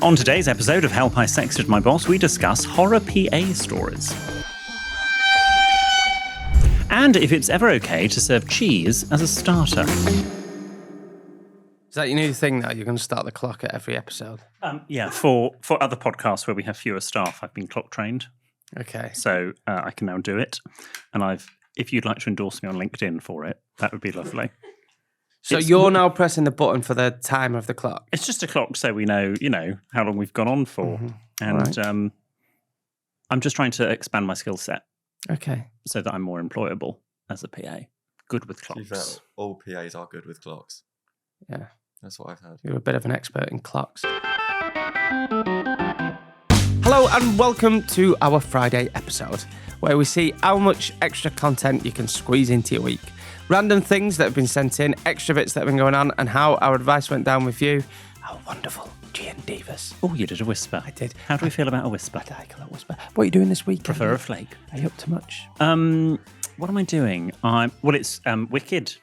On today's episode of Help I Sexted My Boss, we discuss horror PA stories. And if it's ever okay to serve cheese as a starter. Is that your new thing now? You're going to start the clock at every episode? Yeah, for other podcasts where we have fewer staff, I've been clock trained. Okay. So I can now do it. And if you'd like to endorse me on LinkedIn for it, that would be lovely. So you're now pressing the button for the timer of the clock? It's just a clock so we know, how long we've gone on for. Mm-hmm. And right. I'm just trying to expand my skill set. Okay. So that I'm more employable as a PA. Good with clocks. All PAs are good with clocks. Yeah. That's what I've heard. You're a bit of an expert in clocks. Hello and welcome to our Friday episode, where we see how much extra content you can squeeze into your week. Random things that have been sent in, extra bits that have been going on, and how our advice went down with you. Our wonderful G&D divas. Oh, you did a whisper. I did. How do we feel about a whisper? I like a little whisper. What are you doing this week? Prefer a flake. Are you up to much? What am I doing? It's Wicked.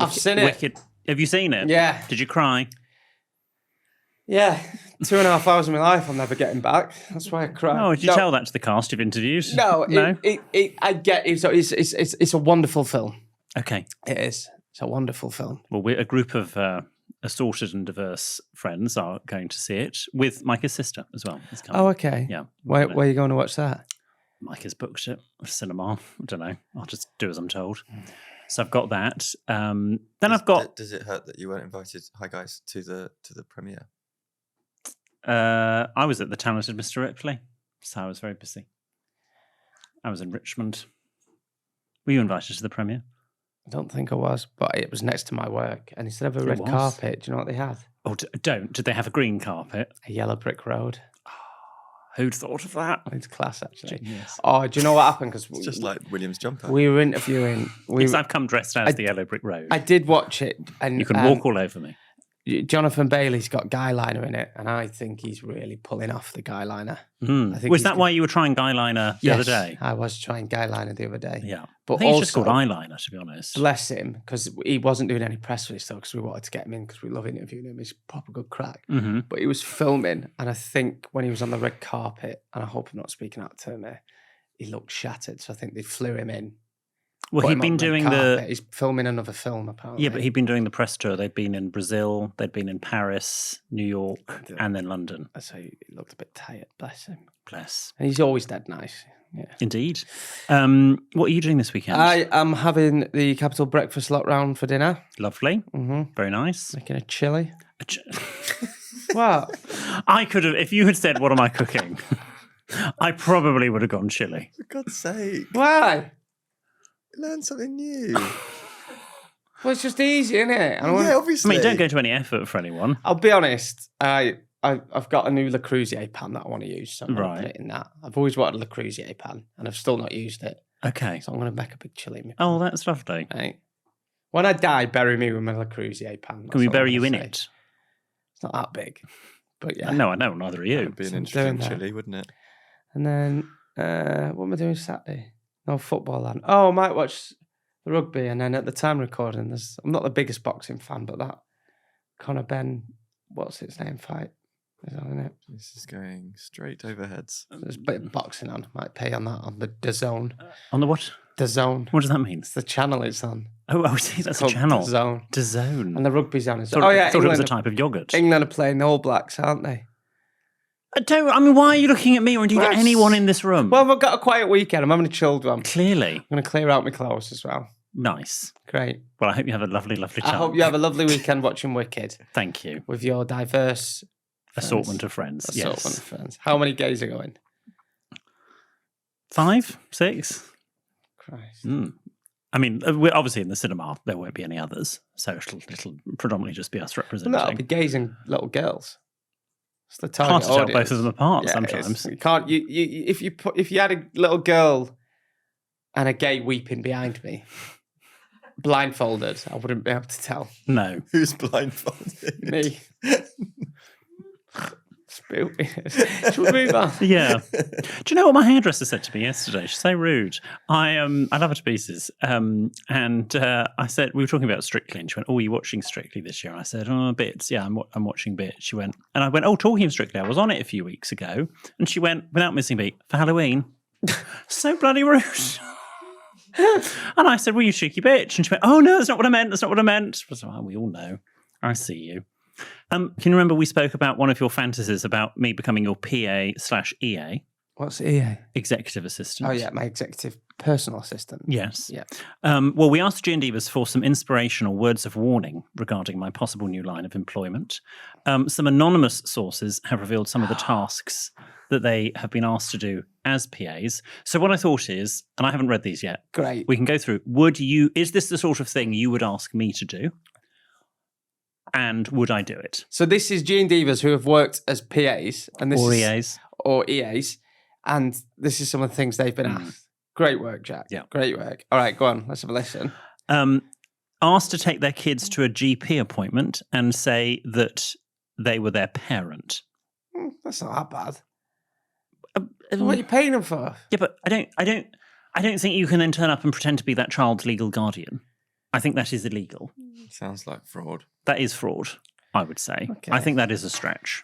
I've seen it. Wicked. Have you seen it? Yeah. Did you cry? Yeah. 2.5 hours of my life I'm never getting back. That's why I cried. Oh, did you tell that to the cast you've interviewed? No. No? I get it. So it's a wonderful film. Okay. It is. It's a wonderful film. Well, we're a group of assorted and diverse friends are going to see it with Micah's sister as well. Oh, okay. Yeah. Where are you going to watch that? Mike has booked it at cinema. I don't know. I'll just do as I'm told. So I've got that. Does it hurt that you weren't invited? Hi guys, to the premiere. I was at the Talented Mr. Ripley, so I was very busy. I was in Richmond. Were you invited to the premiere? I don't think I was, but it was next to my work. And instead of a red carpet, do you know what they had? Oh, don't. Did they have a green carpet? A yellow brick road. Who'd thought of that? It's class, actually. Genius. Oh, do you know what happened? Because It's just like William's jumper. we were interviewing. Because I've come dressed as the yellow brick road. I did watch it, and You can walk all over me. Jonathan Bailey's got guy liner in it, and I think he's really pulling off the guy liner. Was that why you were trying guy liner the other day? I was trying guy liner the other day. Yeah. But I think also, it's just called eyeliner, to be honest. Bless him, because he wasn't doing any press for this stuff because we wanted to get him in because we love interviewing him. He's proper good crack. Mm-hmm. But he was filming, and I think when he was on the red carpet, and I hope I'm not speaking out of turn there, he looked shattered. So I think they flew him in. Well, he'd been doing He's filming another film, apparently. Yeah, but he'd been doing the press tour. They'd been in Brazil, they'd been in Paris, New York, and then London. So he looked a bit tired, bless him. Bless. And he's always dead nice. Yeah. Indeed. What are you doing this weekend? I am having the Capital Breakfast lot round for dinner. Lovely. Mm-hmm. Very nice. Making a chili. What? I could have, if you had said, what am I cooking? I probably would have gone chili. For God's sake. Why? Learn something new. Well, it's just easy, isn't it? Obviously. I mean, don't go to any effort for anyone. I'll be honest. I've got a new Le Creuset pan that I want to use, so I'm going to put it in that. I've always wanted a Le Creuset pan, and I've still not used it. Okay. So I'm going to make a big chili in my pan. Oh, that's lovely. Right. When I die, bury me with my Le Creuset pan. Can we bury you in it? It's not that big, but yeah. No, I know. Neither are you. That would be an interesting chili, wouldn't it? And then, what am I doing Saturday? No football then. Oh, I might watch the rugby, and then at the time recording, I'm not the biggest boxing fan, but that Conor Ben, what's its name, fight is on it. This is going straight over heads. There's a bit of boxing on. Might pay on that on the DAZN. On the what? DAZN. What does that mean? It's the channel it's on. Oh, see, that's a channel. DAZN. DAZN. And the rugby's on. Oh yeah, I thought it was a type of yogurt. England are playing the All Blacks, aren't they? Why are you looking at me or indeed anyone in this room? Well, I've got a quiet weekend. I'm having a chilled one. Clearly. I'm going to clear out my clothes as well. Nice. Great. Well, I hope you have a lovely, lovely time. I hope you have a lovely weekend watching Wicked. Thank you. With your diverse assortment of friends. Assortment of friends. How many gays are going? 5, 6. Christ. I mean, we're obviously in the cinema. There won't be any others, so it'll predominantly just be us representing. No, it'll be gays and little girls. It's the target Hard to tell audience. both of them apart Yeah, sometimes. You can't. If you had a little girl and a gay weeping behind me, blindfolded, I wouldn't be able to tell. No. Who's blindfolded? Me. Should we move on? Yeah. Do you know what my hairdresser said to me yesterday? She's so rude. I love her to pieces. And I said, we were talking about Strictly, and she went, "Oh, are you watching Strictly this year?" And I said, "Oh, bits. Yeah, I'm watching bits." She went, and I went, "Oh, talking of Strictly, I was on it a few weeks ago." And she went, without missing a beat, "For Halloween." So bloody rude. And I said, "Well, you cheeky bitch." And she went, "Oh, no, that's not what I meant. That's not what I meant." I was like, "Oh, we all know. I see you." Can you remember we spoke about one of your fantasies about me becoming your PA/EA? What's EA? Executive assistant. Oh, yeah, my executive personal assistant. Yes. Yeah. Well, we asked G&Divas for some inspirational words of warning regarding my possible new line of employment. Some anonymous sources have revealed some of the tasks that they have been asked to do as PAs. So what I thought is, and I haven't read these yet. Great. We can go through. Is this the sort of thing you would ask me to do? And would I do it? So this is G&Divas who have worked as PAs. And this Or is, EAs. Or EAs. And this is some of the things they've been asked. Great work, Jack. Yeah. Great work. All right, go on. Let's have a listen. Asked to take their kids to a GP appointment and say that they were their parent. That's not that bad. What are you paying them for? Yeah, but I don't think you can then turn up and pretend to be that child's legal guardian. I think that is illegal. Sounds like fraud. That is fraud, I would say. Okay. I think that is a stretch.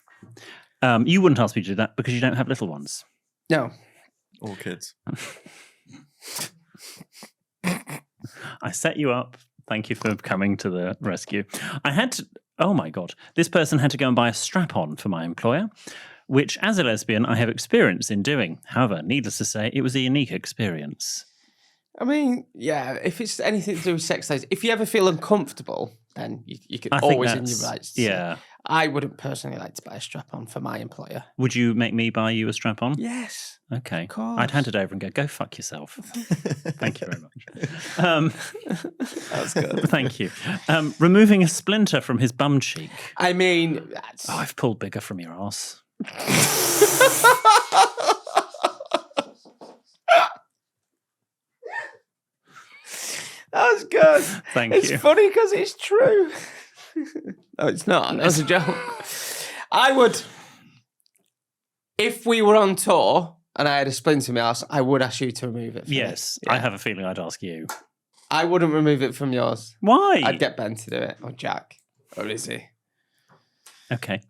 You wouldn't ask me to do that because you don't have little ones. No. Or kids. I set you up. Thank you for coming to the rescue. Oh my God. This person had to go and buy a strap-on for my employer, which as a lesbian I have experience in doing. However, needless to say, it was a unique experience. I mean, yeah, if it's anything to do with sex toys, if you ever feel uncomfortable, then you can always in your rights. Yeah. I wouldn't personally like to buy a strap-on for my employer. Would you make me buy you a strap-on? Yes. Okay. Of course. I'd hand it over and go fuck yourself. Thank you very much. That's good. Thank you. Removing a splinter from his bum cheek. I mean, that's... Oh, I've pulled bigger from your ass. That was good. Thank you. It's funny because it's true. No, it's not. That's a joke. I would, if we were on tour and I had a splinter in my ass, I would ask you to remove it. Yes, Yeah. I have a feeling I'd ask you. I wouldn't remove it from yours. Why? I'd get Ben to do it, or Jack, or Izzy. Okay.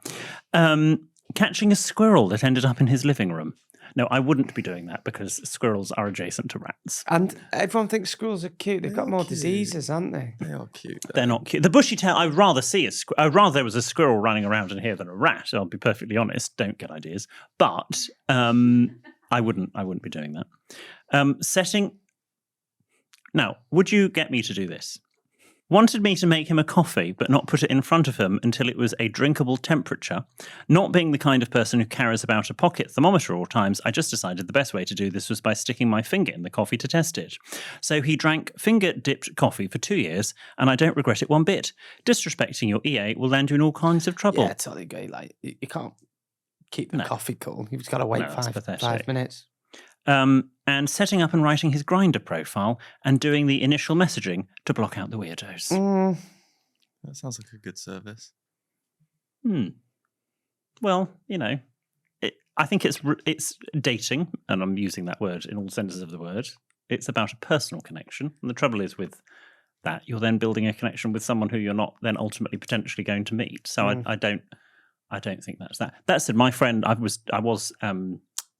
Catching a squirrel that ended up in his living room. No, I wouldn't be doing that because squirrels are adjacent to rats. And everyone thinks squirrels are cute. They've got more cute. diseases, aren't they? They are cute. Though. They're not cute. The bushy tail, I'd rather see I'd rather there was a squirrel running around in here than a rat. I'll be perfectly honest. Don't get ideas. But I wouldn't be doing that. Now, would you get me to do this? Wanted me to make him a coffee, but not put it in front of him until it was a drinkable temperature. Not being the kind of person who carries about a pocket thermometer all times, I just decided the best way to do this was by sticking my finger in the coffee to test it. So he drank finger-dipped coffee for 2 years, and I don't regret it one bit. Disrespecting your EA will land you in all kinds of trouble. Yeah, totally agree. Like, you can't keep the coffee cool. You've just got to wait No, that's 5 minutes. And setting up and writing his Grindr profile and doing the initial messaging to block out the weirdos. That sounds like a good service. Well, I think it's dating, and I'm using that word in all senses of the word. It's about a personal connection, and the trouble is with that, you're then building a connection with someone who you're not then ultimately potentially going to meet. So I don't think that's that. That said, my friend, I was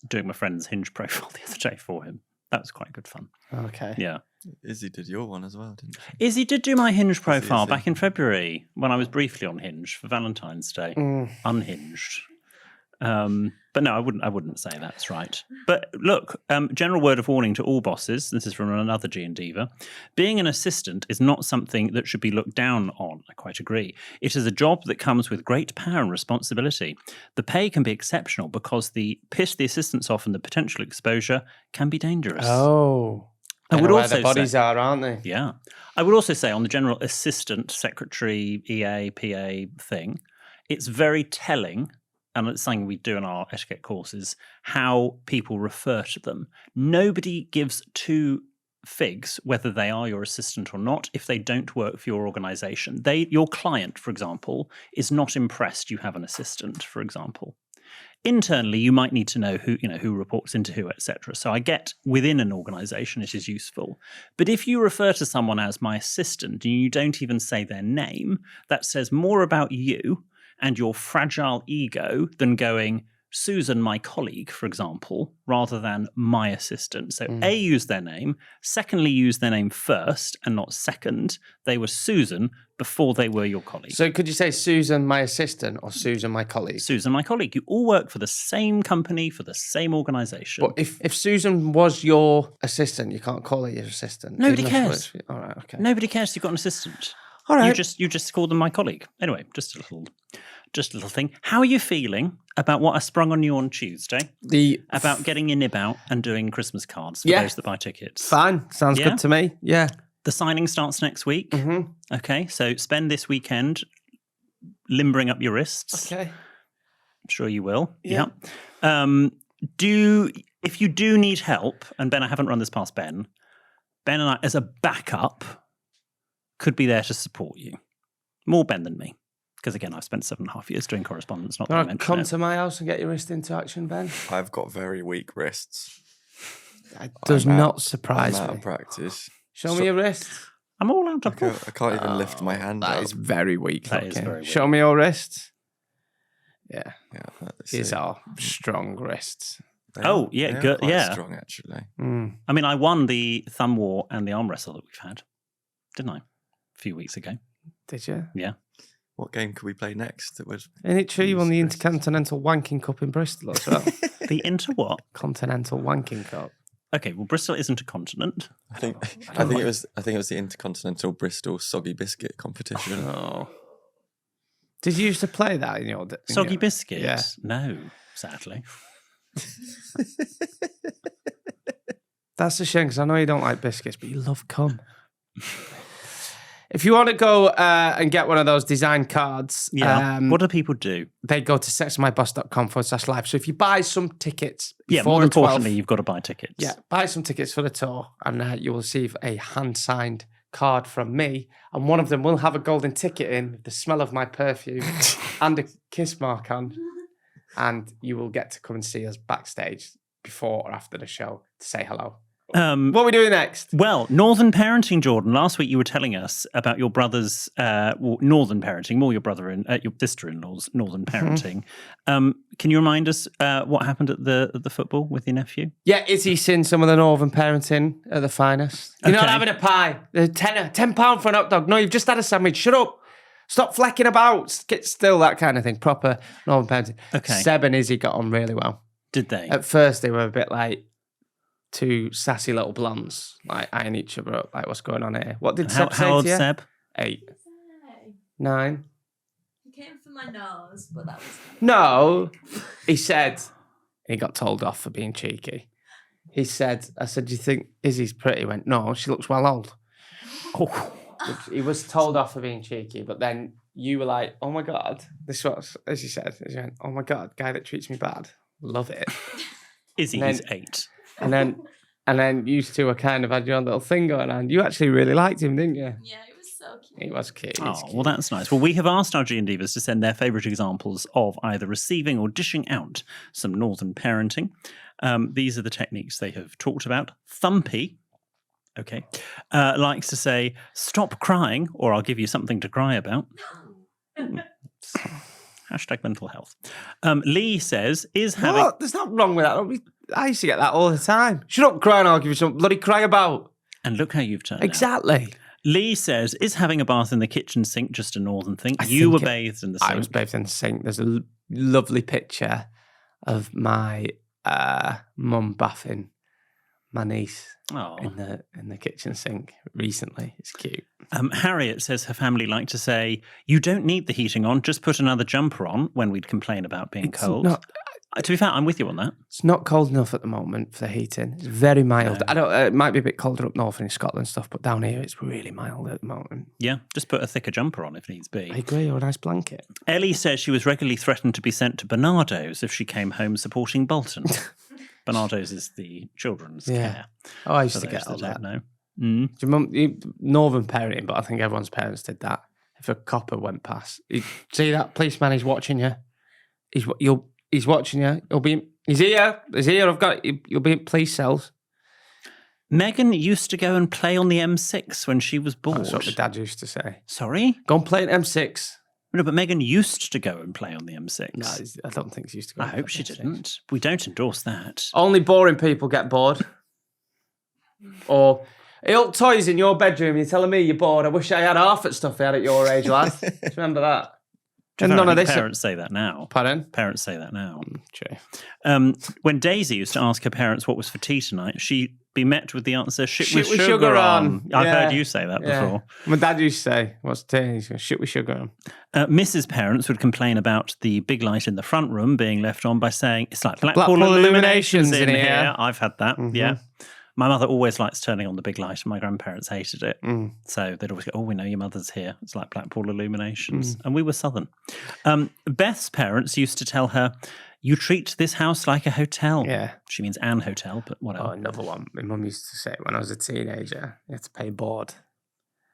doing my friend's Hinge profile the other day for him. That was quite good fun. Okay. Yeah. Izzy did your one as well, didn't she? Izzy did do my Hinge profile Izzy. back in February when I was briefly on Hinge for Valentine's Day. Unhinged. But no, I wouldn't say that's right. But look, general word of warning to all bosses. This is from another G&Diva. Being an assistant is not something that should be looked down on. I quite agree. It is a job that comes with great power and responsibility. The pay can be exceptional because the piss the assistants off and the potential exposure can be dangerous. Oh. I would where also the bodies say, are, aren't they? Yeah. I would also say on the general assistant, secretary, EA, PA thing, it's very telling, and it's something we do in our etiquette courses, how people refer to them. Nobody gives two figs whether they are your assistant or not if they don't work for your organisation. Your client, for example, is not impressed you have an assistant, for example. Internally, you might need to know who reports into who, etc. So I get within an organisation it is useful. But if you refer to someone as my assistant and you don't even say their name, that says more about you and your fragile ego than going, Susan, my colleague, for example, rather than my assistant. So A, use their name. Secondly, use their name first and not second. They were Susan before they were your colleague. So could you say Susan, my assistant, or Susan, my colleague? Susan, my colleague. You all work for the same company, for the same organisation. But if Susan was your assistant, you can't call her your assistant. Nobody cares. All right, okay. Nobody cares you've got an assistant. All right. You just call them my colleague. Anyway, just a little thing. How are you feeling about what I sprung on you on Tuesday? About getting your nib out and doing Christmas cards for those that buy tickets. Fine. Sounds good to me. Yeah. The signing starts next week. Mm-hmm. Okay, so spend this weekend limbering up your wrists. Okay. I'm sure you will. Yeah. If you do need help, and Ben, I haven't run this past Ben and I, as a backup, could be there to support you. More Ben than me. Because again, I've spent 7.5 years doing correspondence. Not that I mentioned come to my house and get your wrist into action, Ben. I've got very weak wrists. It does not surprise I'm me. out of practice. Show me your wrist. I'm all out of I can't even lift my hand up. That is very weak. That is very weak. Show me your wrists. Yeah. These are strong wrists. They good. are quite Yeah. strong, actually. I mean, I won the thumb war and the arm wrestle that we've had, didn't I? A few weeks ago. Did you? Yeah. What game could we play next? That would. Isn't it true you won the Intercontinental Wanking Cup in Bristol as well? The inter what? Continental Wanking Cup. Okay, well, Bristol isn't a continent. I think it was the Intercontinental Bristol Soggy Biscuit competition. Oh. Did you used to play that in your Soggy biscuits? Yeah. No, sadly. That's a shame because I know you don't like biscuits, but you love cum. If you want to go and get one of those design cards, what do people do? They go to sextedmyboss.com/live. So if you buy some tickets, more importantly, you've got to buy tickets. Yeah, buy some tickets for the tour, and you will receive a hand-signed card from me, and one of them will have a golden ticket in with the smell of my perfume and a kiss mark on, and you will get to come and see us backstage before or after the show to say hello. What are we doing next? Well, northern parenting, Jordan. Last week you were telling us about your brother's northern parenting, more your brother and your sister-in-law's northern parenting. Can you remind us what happened at the football with your nephew? Yeah, Izzy's seen some of the northern parenting at the finest. You're not having a pie. £10 for an hot dog. No, you've just had a sandwich. Shut up. Stop flecking about. Get still, that kind of thing. Proper northern parenting. Okay. Seb and Izzy got on really well. Did they? At first, they were a bit like two sassy little blondes, like eyeing each other up, like, what's going on here? What did Seb say How old to you? Seb? 8. 9. He came for my nose, but that was... No, he said, he got told off for being cheeky. I said, do you think Izzy's pretty? He went, no, she looks well old. Oh. He was told off for being cheeky, but then you were like, oh my God, this was, as you said, he went, oh my God, guy that treats me bad. Love it. Izzy is 8. And then you two were kind of had your own little thing going on. You actually really liked him, didn't you? Yeah, he was so cute. He was cute. Oh, well, that's nice. Well, we have asked our G&Divas to send their favourite examples of either receiving or dishing out some northern parenting. These are the techniques they have talked about. Thumpy, likes to say, stop crying or I'll give you something to cry about. Hashtag mental health. Lee says, is having... What? There's nothing wrong with that. I used to get that all the time. Shut up, cry and I'll give you something bloody cry about. And look how you've turned Exactly. out. Lee says, is having a bath in the kitchen sink just a northern thing? You were bathed in the sink. I was bathed in the sink. There's a lovely picture of my mum bathing my niece in the kitchen sink recently. It's cute. Harriet says her family like to say, you don't need the heating on, just put another jumper on when we'd complain about being cold. To be fair, I'm with you on that. It's not cold enough at the moment for the heating. It's very mild. No. It might be a bit colder up north in Scotland and stuff, but down here it's really mild at the moment. Yeah, just put a thicker jumper on if needs be. I agree, or a nice blanket. Ellie says she was regularly threatened to be sent to Bernardo's if she came home supporting Bolton. Bernardo's is the children's care. Oh, I used to get all that. No. Northern parenting, but I think everyone's parents did that. If a copper went past, see that policeman, he's watching you. He's watching you. He's here. He's here. You'll be in police cells. Megan used to go and play on the M6 when she was bored. That's what my dad used to say. Sorry? Go and play an M6. No, but Megan used to go and play on the M6. No, I don't think she used to go. I hope she didn't. We don't endorse that. Only boring people get bored. Or, hey, look, toys in your bedroom. You're telling me you're bored. I wish I had half the stuff I had at your age, lad. Do you remember that? And none of this. Parents say that now. Pardon? Parents say that now. True. When Daisy used to ask her parents what was for tea tonight, she'd be met with the answer, shit with sugar on. I've heard you say that before. My dad used to say, what's tea? He's going, shit with sugar on. Mrs. Parents would complain about the big light in the front room being left on by saying, it's like Blackpool illuminations in here. I've had that, yeah. My mother always likes turning on the big light, and my grandparents hated it. So they'd always go, oh, we know your mother's here. It's like Blackpool illuminations. And we were Southern. Beth's parents used to tell her, you treat this house like a hotel. Yeah. She means an hotel, but whatever. Oh, another one. My mum used to say when I was a teenager, you had to pay board.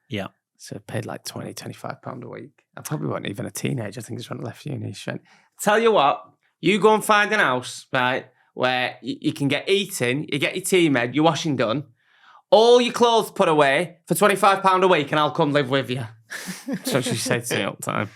Yeah. So I paid like £20, £25 a week. I probably wasn't even a teenager. I think it's when I left uni. She went, tell you what, you go and find an house, right, where you can get eating, you get your tea made, your washing done, all your clothes put away for £25 a week and I'll come live with you. That's what she said to me all the time.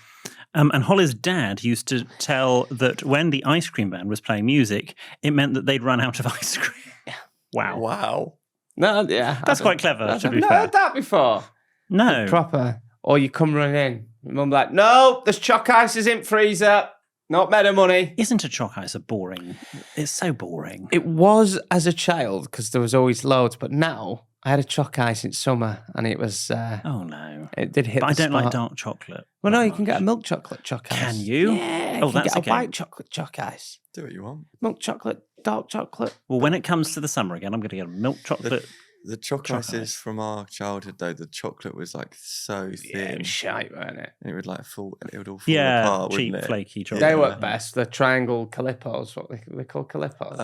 And Holly's dad used to tell that when the ice cream band was playing music, it meant that they'd run out of ice cream. Yeah. Wow. No, yeah. That's quite clever, to be fair. fair. Heard that before. No. Proper. Or you come running in. Your mum like, no, there's choc ices in freezer. Not better money. Isn't a choc ice a boring? It's so boring. It was as a child because there was always loads, but now I had a choc ice in summer and it was... oh, no. It did hit But the I don't spot. like dark chocolate. Well, no, you can get a milk chocolate choc ice. Can you? Yeah, Oh, you can that's get okay. a white chocolate choc ice. Do what you want. Milk chocolate, dark chocolate. Well, when it comes to the summer again, I'm going to get a milk chocolate. The choc ices from our childhood, though, the chocolate was like so Yeah, it thin. was shite, weren't it? And it would like fall. It would all fall Yeah, apart, cheap, wouldn't it? flaky chocolate. They work best. The triangle calypos, what they call calypos.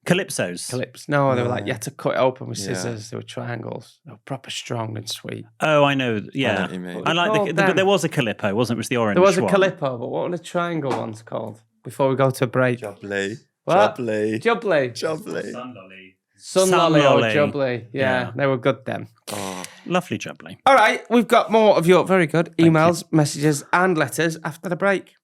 Calypsos. Calyps. No, they were like, Yeah. you had to cut it open with Yeah. scissors. They were triangles. They were proper strong and sweet. Oh, I know. I know Yeah. what you mean. I like called but them? there was a Calippo, wasn't it? It was the orange There was a one. calippo, but what were the triangle ones called? Before we go to a break. Jubbly. What? Jubbly. Jubbly. Jubbly. Sun Sun lolly or lolly. jubbly. Yeah, Yeah. they were good then. Oh, Lovely jubbly. All right, we've got more of your very good emails, messages, and letters after the break.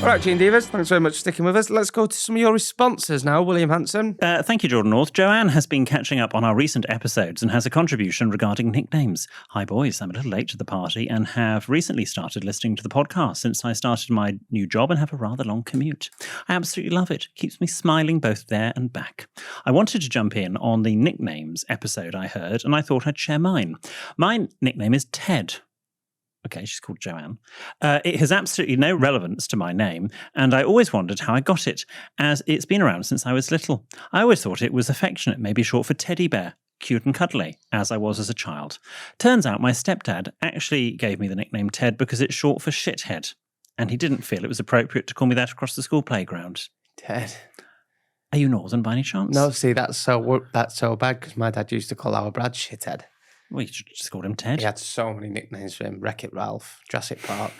All right, Gene Divas, thanks very much for sticking with us. Let's go to some of your responses now, William Hanson. Thank you, Jordan North. Joanne has been catching up on our recent episodes and has a contribution regarding nicknames. Hi, boys. I'm a little late to the party and have recently started listening to the podcast since I started my new job and have a rather long commute. I absolutely love it. Keeps me smiling both there and back. I wanted to jump in on the nicknames episode I heard, and I thought I'd share mine. My nickname is Ted. Okay, she's called Joanne. It has absolutely no relevance to my name, and I always wondered how I got it, as it's been around since I was little. I always thought it was affectionate, maybe short for teddy bear, cute and cuddly, as I was as a child. Turns out my stepdad actually gave me the nickname Ted because it's short for shithead, and he didn't feel it was appropriate to call me that across the school playground. Ted. Are you Northern by any chance? No, see, that's so bad because my dad used to call our Brad shithead. Well, you should just call him Ted. He had so many nicknames for him. Wreck-It Ralph, Jurassic Park.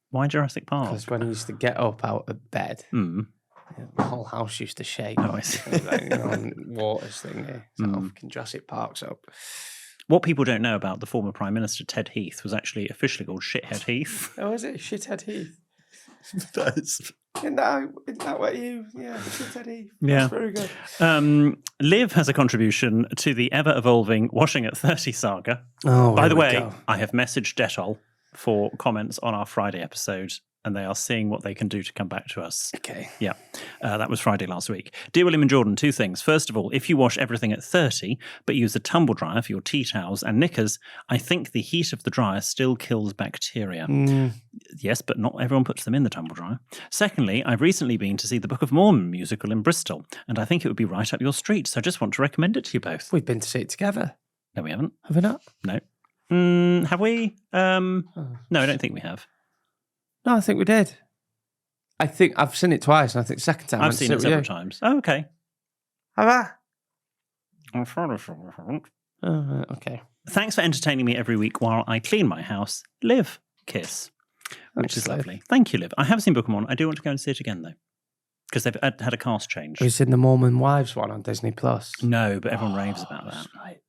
Why Jurassic Park? Because when he used to get up out of bed, the whole house used to shake. Oh, I see. Like, waters thing. So fucking Jurassic Park's up. What people don't know about the former Prime Minister, Ted Heath, was actually officially called Shithead Heath. Oh, is it? Shithead Heath. that is... Isn't that what you... Yeah, Shithead Heath. Yeah. That's very good. Liv has a contribution to the ever-evolving Washing at 30 saga. Oh, By the way, I have messaged Dettol for comments on our Friday episode, and they are seeing what they can do to come back to us. Okay. Yeah, that was Friday last week. Dear William and Jordan, two things. First of all, if you wash everything at 30, but use a tumble dryer for your tea towels and knickers, I think the heat of the dryer still kills bacteria. Yes, but not everyone puts them in the tumble dryer. Secondly, I've recently been to see the Book of Mormon musical in Bristol, and I think it would be right up your street, so I just want to recommend it to you both. We've been to see it together. No, we haven't. Have we not? No. Have we? No, I don't think we have. No, I think we did. I think I've seen it twice, and I think the second time I've seen it several times. Oh, okay. Have I? I'm fairly sure I haven't. Oh, right, okay. Thanks for entertaining me every week while I clean my house. Live. Kiss. which is lovely. Thank you, Liv. I have seen Book of Mormon. I do want to go and see it again, though, because they've had a cast change. Have you seen the Mormon Wives one on Disney Plus? No, but everyone raves about that. Right.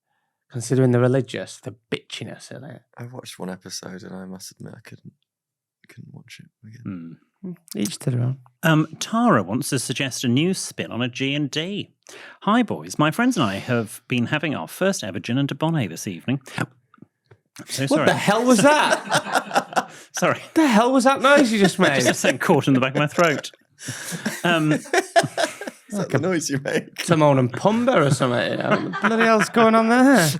Considering the religious, the bitchiness in it. I watched one episode and I must admit I couldn't watch it again. Each to their own. Tara wants to suggest a new spin on a G&D. Hi, boys. My friends and I have been having our first ever gin and debonnaire this evening. So sorry. What the hell was that? Sorry. The hell was that noise you just made? Just something caught in the back of my throat. Is that the noise you make? Timon and Pumbaa or something. What the bloody hell's going on there?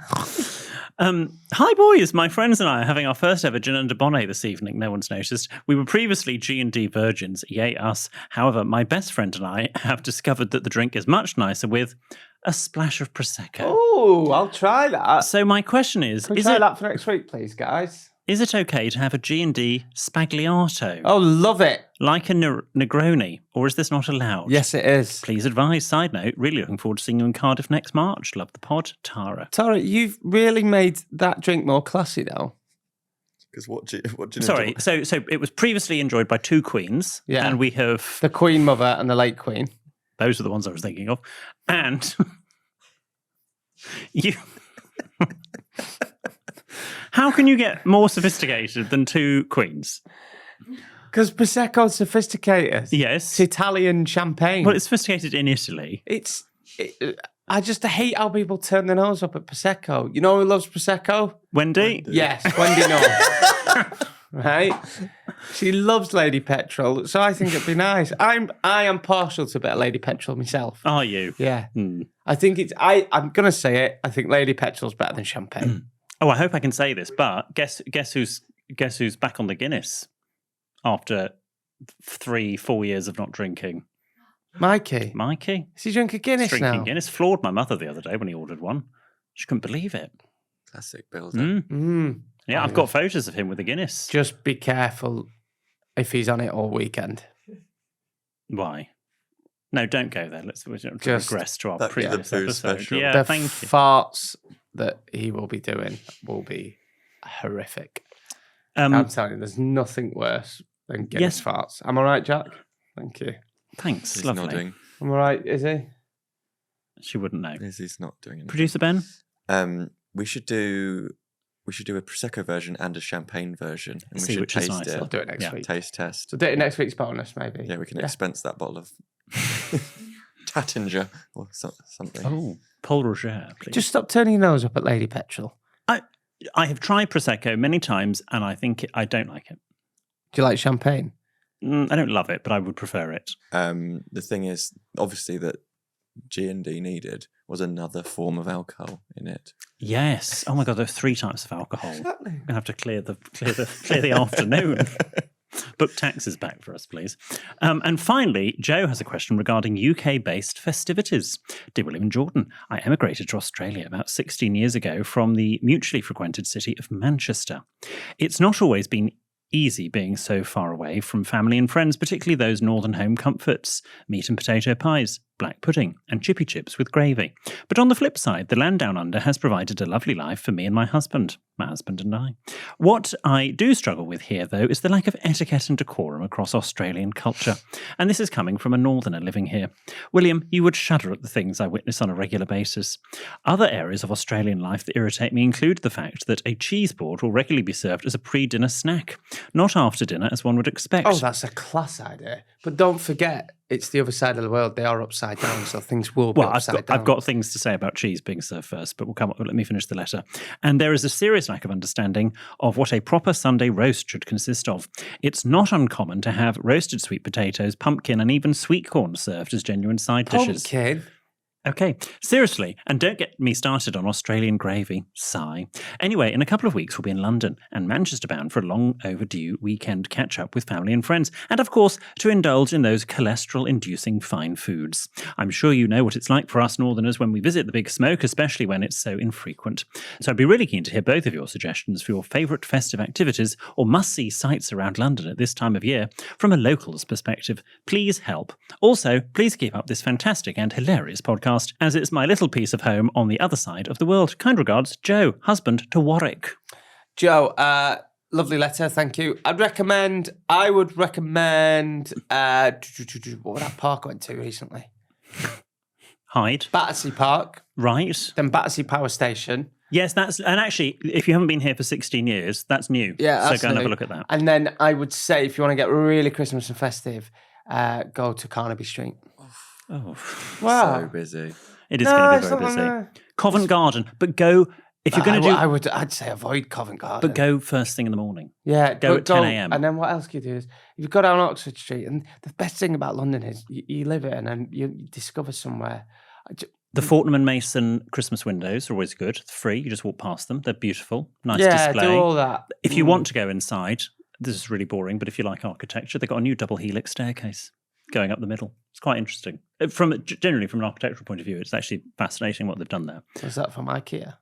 Hi, boys. My friends and I are having our first ever gin and debonnaire this evening. No one's noticed. We were previously G&D virgins. Yay, us. However, my best friend and I have discovered that the drink is much nicer with a splash of Prosecco. Oh, I'll try that. So my question is... Can we try that for next week, please, guys? Is it okay to have a G&D spagliato? Oh, love it. Like a Negroni, or is this not allowed? Yes, it is. Please advise. Side note, really looking forward to seeing you in Cardiff next March. Love the pod, Tara. Tara, you've really made that drink more classy, though. Because what do you Sorry, so it was previously enjoyed by two queens. Yeah. And we have... The Queen Mother and the late Queen. Those are the ones I was thinking of. And you... How can you get more sophisticated than two queens? Because Prosecco's sophisticated. Yes. It's Italian champagne. Well, it's sophisticated in Italy. I just hate how people turn their nose up at Prosecco. You know who loves Prosecco? Wendy? Yes, Wendy knows. Right? She loves Lady Petrol, so I think it'd be nice. I am partial to a bit of Lady Petrol myself. Are you? Yeah. I think I'm going to say it. I think Lady Petrol's better than champagne. Oh, I hope I can say this, but guess who's back on the Guinness after 3-4 years of not drinking? Mikey. Mikey? Is he drinking Guinness He's drinking now? Guinness. Floored my mother the other day when he ordered one. She couldn't believe it. Classic build. Yeah, I've got photos of him with a Guinness. Just be careful if he's on it all weekend. Why? No, don't go there. Let's regress to our That'd be the previous poo episode. special. Yeah, The thank you. farts that he will be doing will be horrific. I'm telling you, there's nothing worse than Guinness farts. Am I right, Jack? Thank you. Thanks, He's lovely. nodding. Am I right, is he? She wouldn't know. He's not doing anything. Producer Ben? We should do a Prosecco version and a champagne version. And See we should which is taste nicer. it. I'll do it next week. Taste test. So do it next week's bonus, maybe. Yeah, we can expense that bottle of Tattinger or something. Oh, Paul Roger, please. Just stop turning your nose up at Lady Petrol. I have tried Prosecco many times, and I think I don't like it. Do you like champagne? I don't love it, but I would prefer it. The thing is, obviously, that G&D needed was another form of alcohol in it. Yes. Oh my God, there are 3 types of alcohol. Exactly. I'm gonna have to clear the afternoon. Book taxes back for us, please. And finally, Joe has a question regarding UK-based festivities. Dear William and Jordan, I emigrated to Australia about 16 years ago from the mutually frequented city of Manchester. It's not always been easy being so far away from family and friends, particularly those northern home comforts, meat and potato pies, black pudding, and chippy chips with gravy. But on the flip side, the land down under has provided a lovely life for me and my husband and I. What I do struggle with here, though, is the lack of etiquette and decorum across Australian culture. And this is coming from a northerner living here. William, you would shudder at the things I witness on a regular basis. Other areas of Australian life that irritate me include the fact that a cheese board will regularly be served as a pre-dinner snack, not after dinner as one would expect. Oh, that's a class idea. But don't forget, it's the other side of the world. They are upside down, so things will be upside down. I've got things to say about cheese being served first, but let me finish the letter. And there is a serious lack of understanding of what a proper Sunday roast should consist of. It's not uncommon to have roasted sweet potatoes, pumpkin, and even sweet corn served as genuine side dishes. Pumpkin? Okay, seriously, and don't get me started on Australian gravy. Sigh. Anyway, in a couple of weeks we'll be in London and Manchester bound for a long overdue weekend catch-up with family and friends, and of course to indulge in those cholesterol-inducing fine foods. I'm sure you know what it's like for us northerners when we visit the Big Smoke, especially when it's so infrequent. So I'd be really keen to hear both of your suggestions for your favourite festive activities or must-see sights around London at this time of year from a local's perspective. Please help. Also, please keep up this fantastic and hilarious podcast, as it's my little piece of home on the other side of the world. Kind regards, Joe, husband to Warwick. Joe, Lovely letter, thank you. I would recommend, what was that park I went to recently? Hyde. Battersea Park, Right. then Battersea Power Station. Yes, and actually, if you haven't been here for 16 years, that's new. Yeah, so go and have a look at that. And then I would say, if you want to get really Christmas and festive, go to Carnaby Street. Oh, Wow. So busy. it is going to be very busy. Covent Garden, but go if you're going to do. I'd say avoid Covent Garden. But go first thing in the morning. Yeah, Go at 10 a.m. And then what else can you do is you go down Oxford Street, and the best thing about London is you live it, and then you discover somewhere. The Fortnum and Mason Christmas windows are always good. It's free. You just walk past them. They're beautiful. Nice Yeah, display. do all that. If you want to go inside, this is really boring, but if you like architecture, they've got a new double helix staircase going up the middle. It's quite interesting. Generally, from an architectural point of view, it's actually fascinating what they've done there. Was that from IKEA?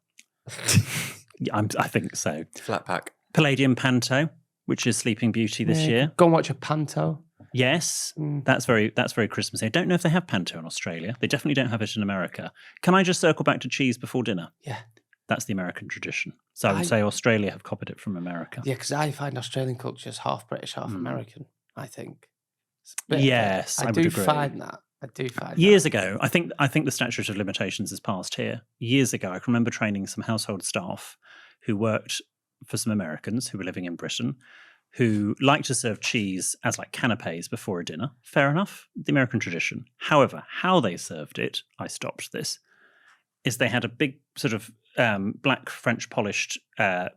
Yeah, I think so. Flat pack. Palladium Panto, which is Sleeping Beauty this year. Go and watch a panto. Yes, that's very Christmassy. I don't know if they have panto in Australia. They definitely don't have it in America. Can I just circle back to cheese before dinner? Yeah. That's the American tradition. So I would say Australia have copied it from America. Yeah, because I find Australian culture is half British, half American, I think. Yes, I would agree. Find that. I do find Years that. ago, I think the statute of limitations is passed here. Years ago, I can remember training some household staff who worked for some Americans who were living in Britain, who liked to serve cheese as like canapes before a dinner. Fair enough, the American tradition. However, how they served it, I stopped this, is they had a big sort of black French polished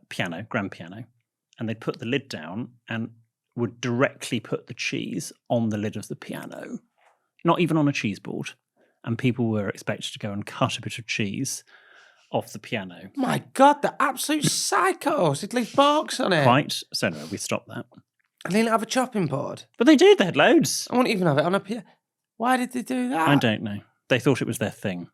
piano, grand piano, and they'd put the lid down and would directly put the cheese on the lid of the piano, not even on a cheese board. And people were expected to go and cut a bit of cheese off the piano. My God, the absolute psychos. They'd leave marks on it. Quite. So no, we stopped that. And they didn't have a chopping board. But they did. They had loads. I wouldn't even have it on a piano. Why did they do that? I don't know. They thought it was their thing.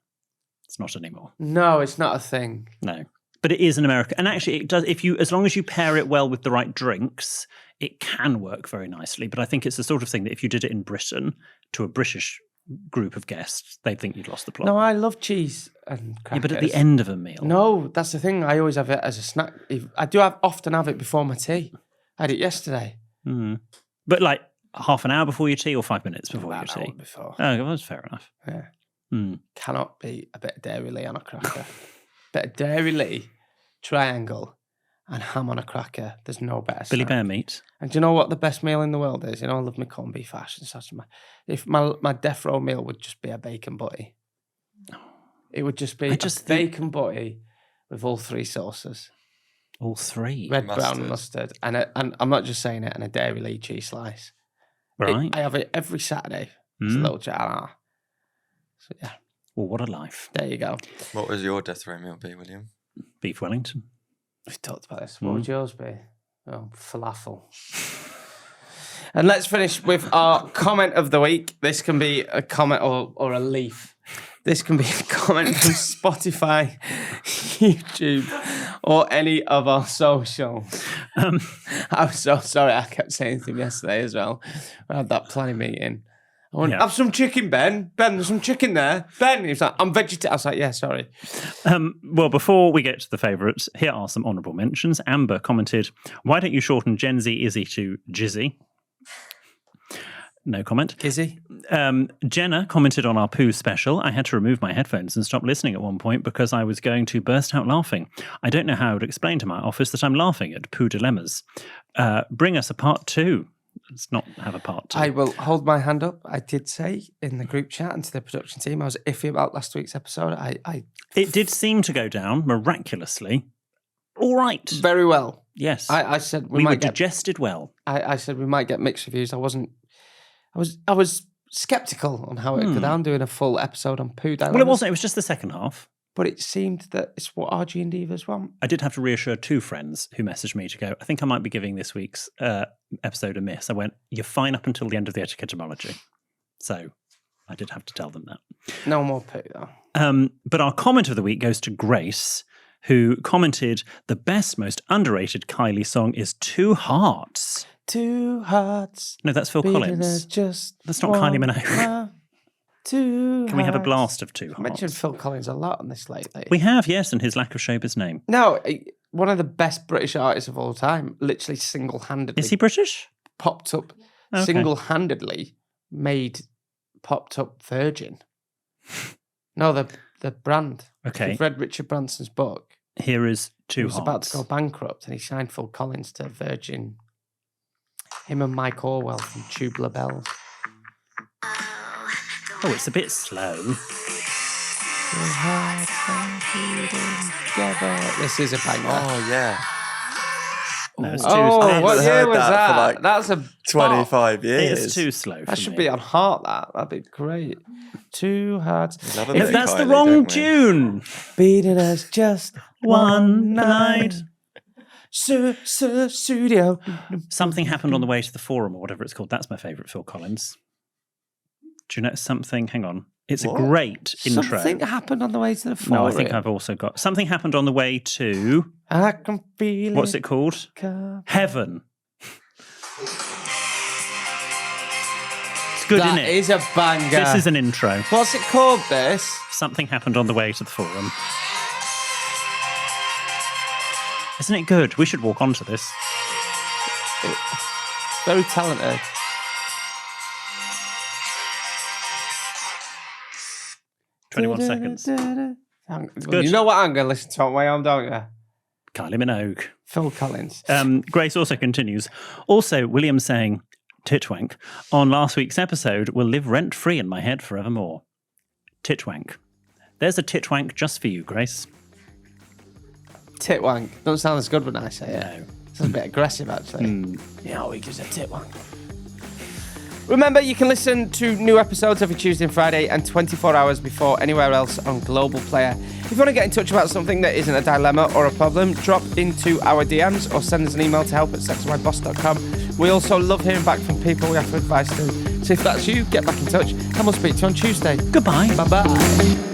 It's not anymore. No, it's not a thing. No. But it is in America. And actually it does, as long as you pair it well with the right drinks, it can work very nicely. But I think it's the sort of thing that if you did it in Britain to a British group of guests, they'd think you'd lost the plot. No, I love cheese and crackers. Yeah, but at the end of a meal. No, that's the thing. I always have it as a snack. I often have it before my tea. I had it yesterday. Mm. But like half an hour before your tea or 5 minutes before your tea? Before. Oh, well, that's fair enough. Yeah. Mm. Cannot beat a bit of Dairy Lee on a cracker. Bit of Dairy Lee, triangle, and ham on a cracker. There's no better Billy snack. Bear meat. And do you know what the best meal in the world is? You know, I love my corned beef hash and such. If my death row meal would just be a bacon butty. It would just be bacon butty with all three sauces. All three? Red, brown, and mustard. And I'm not just saying it, and a Dairy Lee cheese slice. Right. I have it every Saturday. It's a little jar. So yeah. Well, what a life. There you go. What was your death row meal be, William? Beef Wellington. We've talked about this. What would yours be? Oh, falafel. And let's finish with our comment of the week. This can be a comment or a leaf. This can be a comment from Spotify, YouTube, or any of our socials. I'm so sorry. I kept saying to him yesterday as well. I had that planning meeting. I went, have some chicken, Ben. Ben, there's some chicken there. Ben, he was like, I'm vegetarian. I was like, yeah, sorry. Well, before we get to the favourites, here are some honourable mentions. Amber commented, why don't you shorten Gen Z Izzy to Jizzy? No comment. Kizzy? Jenna commented on our poo special. I had to remove my headphones and stop listening at one point because I was going to burst out laughing. I don't know how I would explain to my office that I'm laughing at poo dilemmas. Bring us a part 2. Let's not have a part 2. I will hold my hand up. I did say in the group chat and to the production team, I was iffy about last week's episode. It did seem to go down miraculously. All right. Very well. Yes. I said we were digested well. I said we might get mixed reviews. I was skeptical on how it would go down doing a full episode on poo dilemmas. Well, it wasn't. It was just the second half. But it seemed that it's what RG and Divas want. I did have to reassure 2 friends who messaged me to go, I think I might be giving this week's episode a miss. I went, you're fine up until the end of the etymology. So I did have to tell them that. No more poo, though. But our comment of the week goes to Grace, who commented, the best, most underrated Kylie song is 2 Hearts. 2 hearts. No, that's Phil Collins. That's not Kylie Minogue. 2 Can we have a blast of 2 Hearts? I mentioned Phil Collins a lot on this lately. We have, yes, and his lack of showbiz name. No, one of the best British artists of all time. Literally single-handedly Is he British? popped up, Okay. single-handedly popped up Virgin. No, the brand. Okay. You've read Richard Branson's book. Here is He two was about hearts. to go bankrupt, and he signed Phil Collins to Virgin. Him and Mike Orwell from Tubular Bells. Oh, it's a bit slow. This is a banger. Oh, yeah. No, it's too, Oh, what I've year heard was that for, that? like, That's a 25 years. it's too slow for That should me. be on Heart. That'd be great. 2 hearts. Love it If very that's the highly, wrong don't we? tune. Beating us just One night. Studio. Something happened on the way to the forum or whatever it's called. That's my favourite Phil Collins. Do you know something? Hang on. It's What? a great intro. Something happened on the way to the forum. No, I think I've also got something happened on the way to I can feel what's it called? come. Heaven. It's good, isn't That it? is a banger. This is an intro. What's it called, this? Something happened on the way to the forum. Isn't it good? We should walk onto this. Very talented. Twenty-one seconds. good. You know what I'm going to listen to on my own, don't you? Kylie Minogue. Phil Collins. Grace also continues. Also, William saying, titwank, on last week's episode will live rent-free in my head forevermore. Titwank. There's a titwank just for you, Grace. Titwank. Don't sound as good when I say it. No. Sounds a bit aggressive, actually. Yeah, he gives a titwank. Remember, you can listen to new episodes every Tuesday and Friday and 24 hours before anywhere else on Global Player. If you want to get in touch about something that isn't a dilemma or a problem, drop into our DMs or send us an email to help@sextedbyboss.com. We also love hearing back from people we offer advice to. So if that's you, get back in touch and we'll speak to you on Tuesday. Goodbye. Bye-bye.